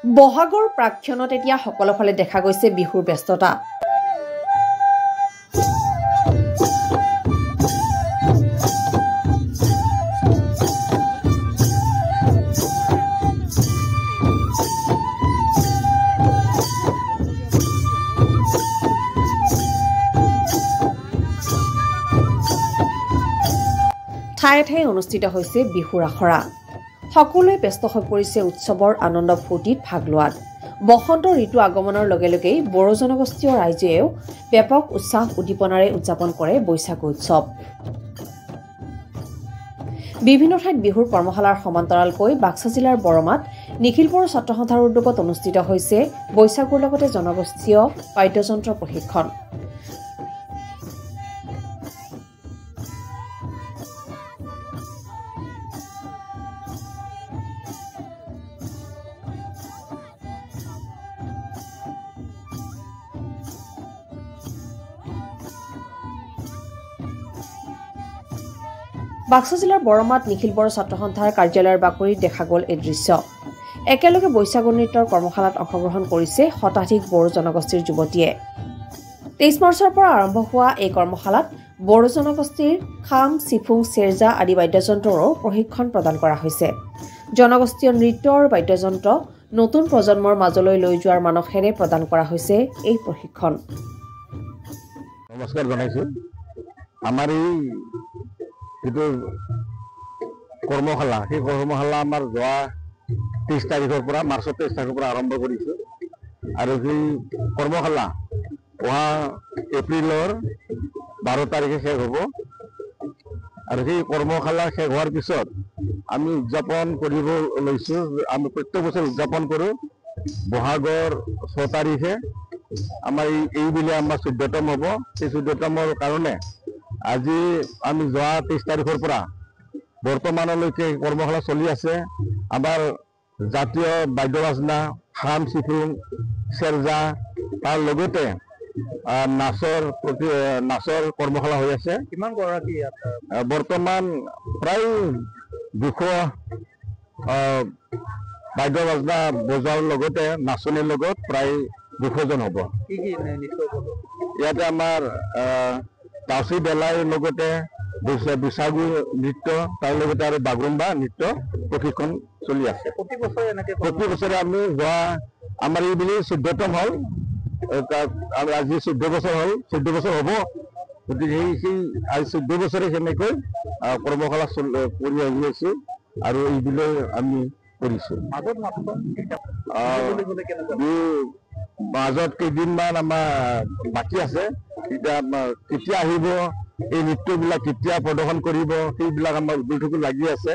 বহাগৰ প্ৰাক্ষণত এতিয়া সকলোফালে দেখা গৈছে বিহুৰ ব্যস্ততা। ঠায়ে ঠায়ে অনুষ্ঠিত হৈছে বিহুৰ আখৰা। সকলোৱে ব্যস্ত হৈ পৰিছে উৎসৱৰ আনন্দ ফূৰ্তিত ভাগ লোৱাত। বসন্ত ঋতু আগমনৰ লগে লগেই বড়ো জনগোষ্ঠীয় ৰাইজেও ব্যাপক উৎসাহ উদ্দীপনাৰে উদযাপন কৰে বৈশাখ উৎসৱ। বিভিন্ন ঠাইত বিহুৰ কৰ্মশালাৰ সমান্তৰালকৈ বাক্সা জিলাৰ বৰমাত নিখিল বড়ো ছাত্ৰ সন্থাৰ উদ্যোগত অনুষ্ঠিত হৈছে বৈশাখৰ লগতে জনগোষ্ঠীয় বাদ্যযন্ত্ৰ প্ৰশিক্ষণ। বাক্সা জিলাৰ বৰমাত নিখিল বড়ো ছাত্ৰ সন্থাৰ কাৰ্যালয়ৰ বাকৰিত দেখা গ'ল এই দৃশ্য। একেলগে বৈশাগু নৃত্যৰ কৰ্মশালাত অংশগ্ৰহণ কৰিছে শতাধিক বড়ো জনগোষ্ঠীৰ যুৱতীয়ে। 23 মাৰ্চৰ পৰা আৰম্ভ হোৱা এই কৰ্মশালাত বড়ো জনগোষ্ঠীৰ খাম, চিফুং, চেৰজা আদি বাদ্যযন্ত্ৰৰো প্ৰশিক্ষণ প্ৰদান কৰা হৈছে। জনগোষ্ঠীয় নৃত্য আৰু বাদ্যযন্ত্ৰ নতুন প্ৰজন্মৰ মাজলৈ লৈ যোৱাৰ মানসেৰে প্ৰদান কৰা হৈছে এই প্ৰশিক্ষণ। নমস্কাৰ জনাইছোঁ। আমাৰ এই যিটো কৰ্মশালা, সেই কৰ্মশালা আমাৰ যোৱা 30 তাৰিখৰ পৰা মাৰ্চৰ 23 তাৰিখৰ পৰা আৰম্ভ কৰিছোঁ আৰু সেই কৰ্মশালা অহা এপ্ৰিলৰ 12 তাৰিখে শেষ হ'ব। আৰু সেই কৰ্মশালা শেষ হোৱাৰ পিছত আমি উদযাপন কৰিব লৈছোঁ। আমি প্ৰত্যেক বছৰ উদযাপন কৰোঁ বহাগৰ 6 তাৰিখে। আমাৰ এইবেলি আমাৰ 14তম হ'ব। সেই 14তমৰ কাৰণে আজি আমি যোৱা 23 তাৰিখৰ পৰা বৰ্তমানলৈকে কৰ্মশালা চলি আছে। আমাৰ জাতীয় বাদ্য বাজনা, খাম, চিফুং, চেৰজা, তাৰ লগতে নাচৰ কৰ্মশালা হৈ আছে। কিমান গৰাকী বৰ্তমান প্ৰায় 200 বাদ্য বাজনা বজোৱাৰ লগতে নাচনীৰ লগত প্ৰায় 200 জন হ'ব। ইয়াতে আমাৰ তাচি বেলাৰ লগতে বৈশাগু নৃত্য, তাৰ লগতে আৰু বাগৰুম্বা নৃত্য প্ৰশিক্ষণ চলি আছে। প্ৰতি বছৰে আমি আমাৰ এইবেলি 14তম হ'ল। আজি 14 বছৰ হ'ল, 14 বছৰ হ'ব। গতিকে সেই আজি 14 বছৰে সেনেকৈ কৰ্মশালা কৰি আহি আছোঁ আৰু এইবিলাক আমি কৰিছোঁ। মাজত কেইদিনমান আমাৰ বাকী আছে। এতিয়া কেতিয়া আহিব, এই নৃত্যবিলাক কেতিয়া প্ৰদৰ্শন কৰিব, সেইবিলাক আমাৰ উদ্যোগ লাগি আছে।